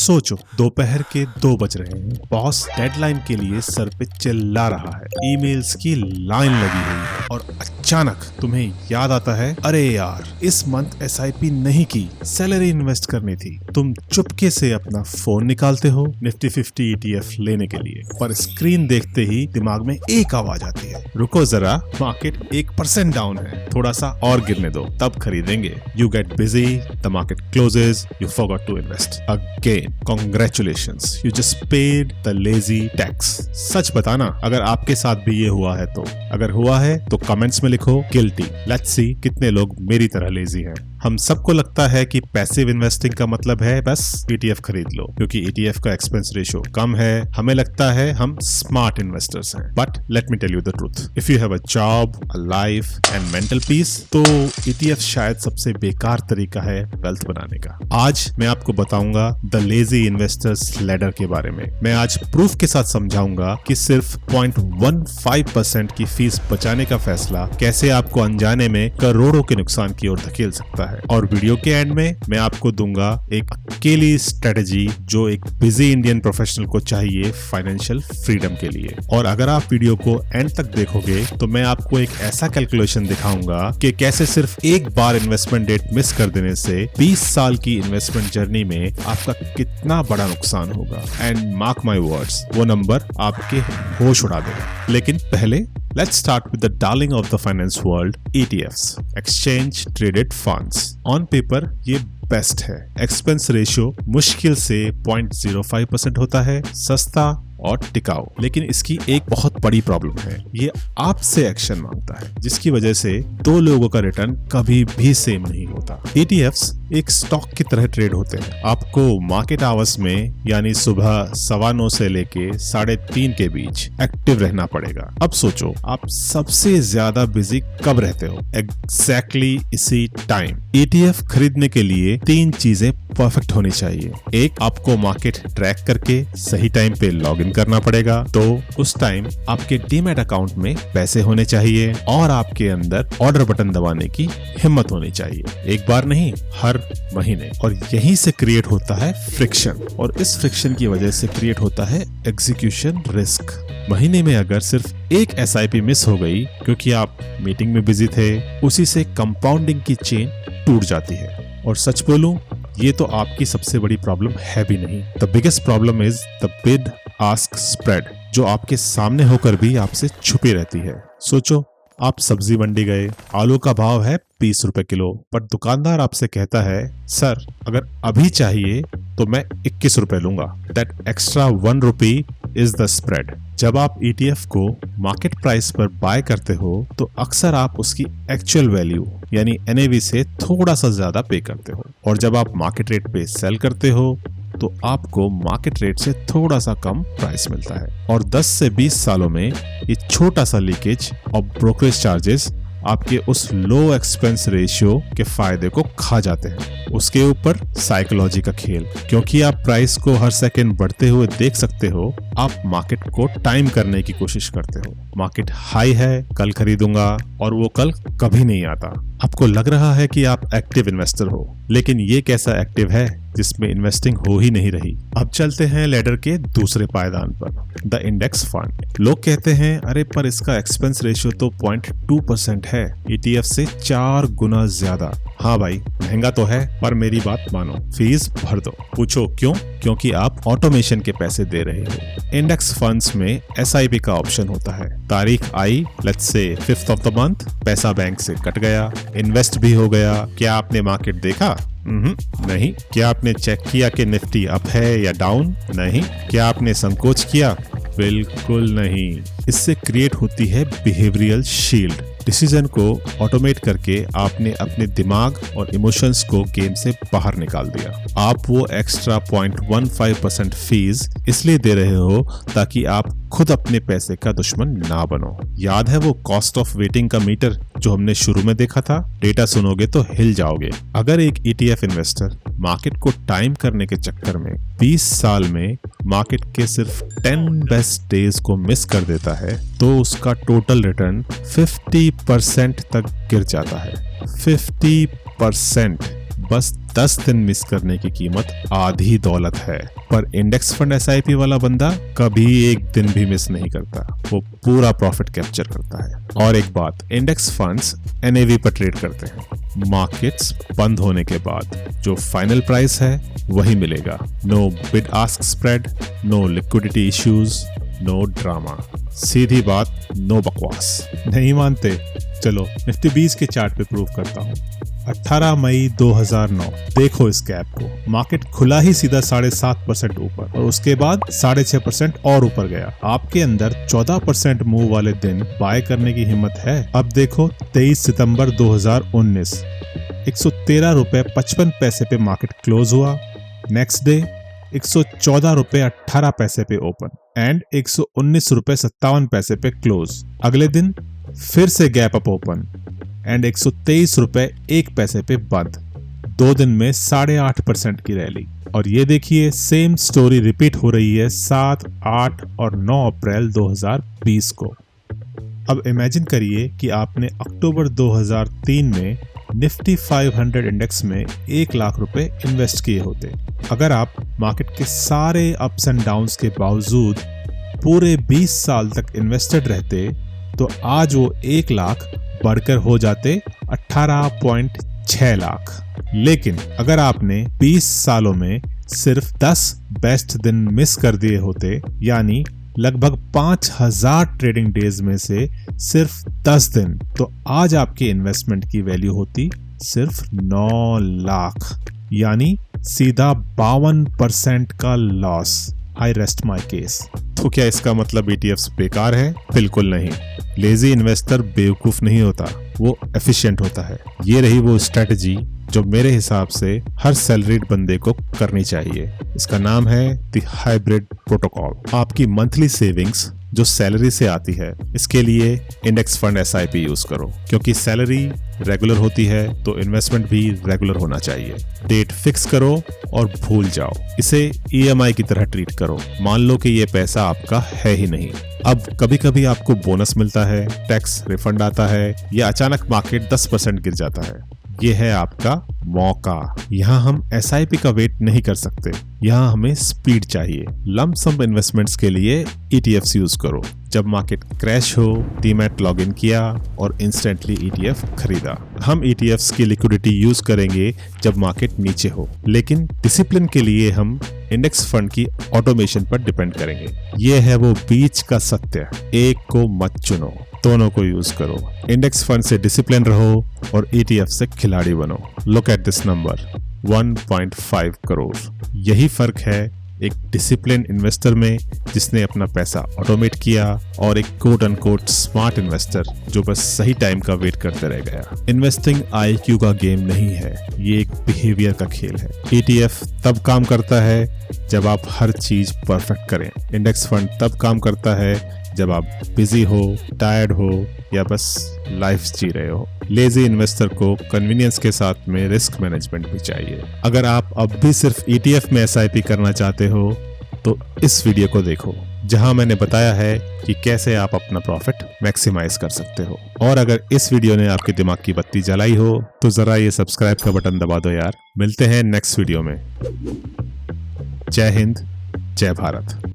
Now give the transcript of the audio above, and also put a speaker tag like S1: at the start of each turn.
S1: सोचो, दोपहर के 2 बज रहे हैं, बॉस डेडलाइन के लिए सर पे चिल्ला रहा है, ईमेल्स की लाइन लगी हुई है और अचानक तुम्हें याद आता है, अरे यार इस मंथ एसआईपी नहीं की, सैलरी इन्वेस्ट करनी थी। तुम चुपके से अपना फोन निकालते हो निफ्टी 50 ETF लेने के लिए, पर स्क्रीन देखते ही दिमाग में एक आवाज आती है, रुको जरा, मार्केट 1% डाउन है, थोड़ा सा और गिरने दो तब खरीदेंगे। You get busy, the market closes, you forgot to invest again. Congratulations, you just paid the lazy tax। सच बताना अगर आपके साथ भी ये हुआ है तो, अगर हुआ है तो कमेंट्स में लिखो guilty। Let's see कितने लोग मेरी तरह लेजी हैं। हम सबको लगता है कि पैसिव इन्वेस्टिंग का मतलब है बस ETF खरीद लो, क्योंकि ETF का एक्सपेंस रेशियो कम है। हमें लगता है हम स्मार्ट इन्वेस्टर्स हैं, but let me tell you the truth, if you have a job, a life and mental peace, तो ETF शायद सबसे बेकार तरीका है वेल्थ बनाने का। आज मैं आपको बताऊंगा द लेजी इन्वेस्टर्स लैडर के बारे में। मैं आज प्रूफ के साथ समझाऊंगा कि सिर्फ 0.15% की फीस बचाने का फैसला कैसे आपको अनजाने में करोड़ों के नुकसान की ओर धकेल सकता है। और वीडियो के एंड में मैं आपको दूंगा एक अकेली स्ट्रेटेजी जो एक बिजी इंडियन प्रोफेशनल को चाहिए फाइनेंशियल फ्रीडम के लिए। और अगर आप वीडियो को एंड तक देखोगे तो मैं आपको एक ऐसा कैलकुलेशन दिखाऊंगा कि कैसे सिर्फ एक बार इन्वेस्टमेंट डेट मिस कर देने से 20 साल की इन्वेस्टमेंट जर्नी में आपका कितना बड़ा नुकसान होगा। एंड मार्क माय वर्ड्स, वो नंबर आपके होश उड़ा देगा। लेकिन पहले let's start with the darling of the finance world, ETFs, exchange traded funds। on paper ये बेस्ट है। एक्सपेंस रेशियो मुश्किल से 0.05% होता है, सस्ता और टिकाऊ। लेकिन इसकी एक बहुत बड़ी प्रॉब्लम है, ये आपसे एक्शन मांगता है, जिसकी वजह से दो लोगों का रिटर्न कभी भी सेम नहीं होता। ETFs एक स्टॉक की तरह ट्रेड होते हैं। आपको मार्केट आवर्स में यानी सुबह 9:15 से लेके 3:30 के बीच एक्टिव रहना पड़ेगा। अब सोचो आप सबसे ज्यादा बिजी कब रहते हो? एग्जैक्टली इसी टाइम। ETF खरीदने के लिए 3 चीजें परफेक्ट होनी चाहिए। एक, आपको मार्केट ट्रैक करके सही टाइम पे लॉग इन करना पड़ेगा। तो उस टाइम आपके डीमैट अकाउंट में पैसे होने चाहिए और आपके अंदर ऑर्डर बटन दबाने की हिम्मत होनी चाहिए। एक बार नहीं, हर महीने। और यहीं से क्रिएट होता है फ्रिक्शन, और इस फ्रिक्शन की वजह से क्रिएट होता है एग्जीक्यूशन रिस्क। महीने में अगर सिर्फ एक SIP मिस हो गई क्योंकि आप मीटिंग में बिजी थे, उसी से कंपाउंडिंग की चेन टूट जाती है। और सच बोलूं, ये तो आपकी सबसे बड़ी प्रॉब्लम है भी नहीं। The biggest problem is the bid ask spread, जो आपके सामने होकर भी आपसे छुपी रहती है। सोचो, आप सब्जी मंडी गए, आलू का भाव है 20 रुपए किलो, पर दुकानदार आपसे कहता है, सर अगर अभी चाहिए तो मैं 21 रुपए लूंगा। That extra 1 rupee is the spread. जब आप ETF को मार्केट प्राइस पर बाय करते हो तो अक्सर आप उसकी एक्चुअल वैल्यू यानी NAV से थोड़ा सा ज्यादा पे करते हो, और जब आप मार्केट रेट पे सेल करते हो तो आपको मार्केट रेट से थोड़ा सा कम प्राइस मिलता है। और 10 से 20 सालों में ये छोटा सा लीकेज और ब्रोकरेज चार्जेस आपके उस लो एक्सपेंस रेशियो के फायदे को खा जाते हैं। उसके ऊपर साइकोलॉजी का खेल, क्योंकि आप प्राइस को हर सेकंड बढ़ते हुए देख सकते हो, आप मार्केट को टाइम करने की कोशिश करते हो। मार्केट हाई है, कल खरीदूंगा, और वो कल कभी नहीं आता। आपको लग रहा है कि आप एक्टिव इन्वेस्टर हो, लेकिन ये कैसा एक्टिव है जिसमें इन्वेस्टिंग हो ही नहीं रही। अब चलते हैं लैडर के दूसरे पायदान पर, द इंडेक्स फंड। लोग कहते हैं, अरे पर इसका एक्सपेंस रेशियो तो 0.2% है, ETF से 4 गुना ज्यादा। हाँ भाई, महंगा तो है, पर मेरी बात मानो, फीस भर दो। पूछो क्यों? क्योंकि आप ऑटोमेशन के पैसे दे रहे हो। इंडेक्स फंड्स में SIP का ऑप्शन होता है। तारीख आई, let's say 5th of the month, पैसा बैंक से कट गया, इन्वेस्ट भी हो गया। क्या आपने मार्केट देखा? नहीं। क्या आपने चेक किया कि निफ्टी अप है या डाउन? नहीं। क्या आपने संकोच किया? बिल्कुल नहीं। इससे क्रिएट होती है बिहेवियरल शील्ड। डिसीजन को ऑटोमेट करके आपने अपने दिमाग और इमोशंस को गेम से बाहर निकाल दिया। आप वो एक्स्ट्रा 0.15% फीस इसलिए दे रहे हो ताकि आप खुद अपने पैसे का दुश्मन ना बनो। याद है वो कॉस्ट ऑफ वेटिंग का मीटर जो हमने शुरू में देखा था? डेटा सुनोगे तो हिल जाओगे। अगर एक ETF इन्वेस्टर मार्केट को टाइम करने के चक्कर में 20 साल में मार्केट के सिर्फ 10 बेस्ट डेज को मिस कर देता है, तो उसका टोटल रिटर्न 50% तक गिर जाता है। 50%। बस 10 दिन मिस करने की कीमत आधी दौलत है। पर इंडेक्स फंड एसआईपी वाला बंदा कभी एक दिन भी मिस नहीं करता, वो पूरा प्रॉफिट कैप्चर करता है। और एक बात, इंडेक्स फंड्स एनएवी पर ट्रेड करते हैं। मार्केट्स बंद होने के बाद जो फाइनल प्राइस है वही मिलेगा। No bid ask spread, no liquidity issues, no drama. सीधी बात, नो बकवास। नहीं मानते? चलो निफ्टी 20 के चार्ट पे प्रूव करता हूँ। 18 मई 2009, देखो इस गैप को। मार्केट खुला ही सीधा 7.5% ऊपर और उसके बाद 6.5% और ऊपर गया। आपके अंदर 14% मूव वाले दिन बाय करने की हिम्मत है? अब देखो 23 सितंबर 2019, 113 रुपए 55 पैसे पे मार्केट क्लोज हुआ। नेक्स्ट डे 114 रुपए 18 पैसे पे ओपन एंड 119 रुपए 57 पैसे पे क्लोज। अगले दिन फिर से गैप अप ओपन एंड 123 रुपए 1 पैसे पे बंद। 2 दिन में 8.5% की रैली। और ये देखिए सेम स्टोरी रिपीट हो रही है 7, 8 और 9 अप्रैल 2020 को। अब इमेजिन करिए कि आपने अक्टूबर 2003 में निफ्टी 500 इंडेक्स में 1 लाख रुपए इन्वेस्ट किए होते। अगर आप मार्केट के सारे अप्स एंड डाउन्स के बावजूद पूरे 20 साल तक इन्वेस्टेड रहते तो आज वो 1 लाख बढ़कर हो जाते 18.6 लाख। लेकिन अगर आपने 20 सालों में सिर्फ 10 बेस्ट दिन मिस कर दिए होते, यानी लगभग 5000 ट्रेडिंग डेज में से सिर्फ 10 दिन, तो आज आपके इन्वेस्टमेंट की वैल्यू होती सिर्फ 9 लाख, यानी सीधा 52% का loss. I rest my case. तो क्या इसका मतलब ETFs बेकार है? बिल्कुल नहीं। लेजी इन्वेस्टर बेवकूफ नहीं होता, वो एफिशिएंट होता है। ये रही वो स्ट्रेटजी जो मेरे हिसाब से हर सैलरीड बंदे को करनी चाहिए। इसका नाम है द हाइब्रिड प्रोटोकॉल। आपकी मंथली सेविंग्स जो सैलरी से आती है, इसके लिए इंडेक्स फंड SIP यूज करो, क्योंकि सैलरी रेगुलर होती है तो इन्वेस्टमेंट भी रेगुलर होना चाहिए। डेट फिक्स करो और भूल जाओ। इसे EMI की तरह ट्रीट करो। मान लो कि ये पैसा आपका है ही नहीं। अब कभी कभी आपको बोनस मिलता है, टैक्स रिफंड आता है या अचानक मार्केट 10% गिर जाता है। ये है आपका मौका। यहाँ हम SIP का वेट नहीं कर सकते, यहाँ हमें स्पीड चाहिए। लंप सम इन्वेस्टमेंट्स के लिए ETFs यूज करो। जब मार्केट क्रैश हो, डीमैट लॉग इन किया और इंस्टेंटली ETF खरीदा। हम ETFs की लिक्विडिटी यूज करेंगे जब मार्केट नीचे हो, लेकिन डिसिप्लिन के लिए हम इंडेक्स फंड की ऑटोमेशन पर डिपेंड करेंगे। ये है वो बीच का सत्य। एक को मत चुनो, दोनों को यूज करो। इंडेक्स फंड से डिसिप्लिन रहो और ETF से खिलाड़ी बनो। Look at this number, 1.5 crore. यही फर्क है एक डिसिप्लिन इन्वेस्टर में जिसने अपना पैसा ऑटोमेट किया और एक कोट अनकोट स्मार्ट इन्वेस्टर जो बस सही टाइम का वेट करते रह गया। इन्वेस्टिंग IQ का गेम नहीं है, ये एक बिहेवियर का खेल है। ETF तब काम करता है जब आप हर चीज परफेक्ट करें। इंडेक्स फंड तब काम करता है जब आप बिजी हो, टायर्ड हो या बस लाइफ जी रहे हो। लेजी इन्वेस्टर को कन्वीनियंस के साथ में रिस्क मैनेजमेंट भी चाहिए। अगर आप अब भी सिर्फ ETF में SIP करना चाहते हो तो इस वीडियो को देखो, जहां मैंने बताया है कि कैसे आप अपना प्रॉफिट मैक्सिमाइज कर सकते हो। और अगर इस वीडियो ने आपके दिमाग की बत्ती जलाई हो तो जरा ये सब्सक्राइब का बटन दबा दो यार। मिलते हैं नेक्स्ट वीडियो में। जय हिंद, जय भारत।